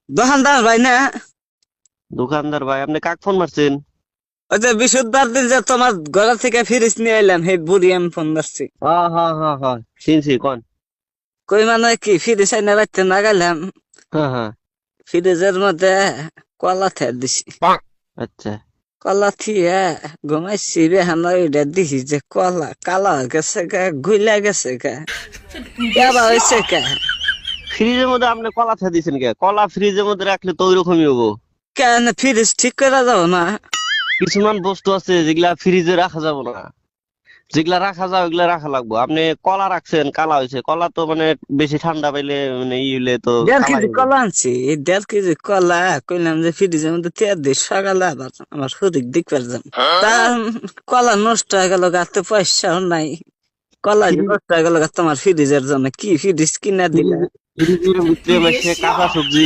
দোকানদার ভাই না? দোকানদার ভাই, আপনি কাক ফোন মারছেন? ওই যে বৃহস্পতিবার দিন যে তোমার ঘর থেকে ফ্রিজ নিয়ে এলাম, সেই বুড়ি আমি ফোন মারছি। হ্যাঁ হ্যাঁ হ্যাঁ হ্যাঁ, চিনছি, কোন? কই মানে কি ফ্রিজ আইনা রাখতে না গেলাম, হ্যাঁ হ্যাঁ। ফ্রিজের মধ্যে কলা থে দিছি। আচ্ছা। কলা থিয়ে ঘুমাইছি রে হানা, ওইটা দিছি যে কলা কালা হয়ে গেছে গা, গুইলা গেছে গা, কেবা হয়েছে কা। ফ্রিজের মধ্যে আপনি কলা থা দিয়েছেন কে? কলা ফ্রিজের মধ্যে রাখলে তো ওইরকমই হবো। কেন ফ্রিজ ঠিক করে যাবো না? কিছুমান বস্তু আছে যেগুলা ফ্রিজে রাখা যাবে না, যেগুলা রাখা যায় ওগুলা রাখা লাগবে। আপনি কলা রাখছেন, কালা হয়েছে। কলা তো মানে বেশি ঠান্ডা পাইলে মানে ই হইলে তো 1.5 কেজি কালাই হবে। কলা আনছি, এই 1.5 কেজি কলা কইলাম যে ফ্রিজের মধ্যে তেল দিই, সকালে আবার আমার শরীর দেখবার যাম। তা কলা নষ্ট হয়ে গেল, গাতে পয়সাও নাই। কলা যে ফ্রিজ, নষ্ট হয়ে গেল তোমার ফ্রিজের জন্য, কি ফ্রিজ কিনা দিলা? ফ্রিজের ভিতরে মাসে কাঁচা সবজি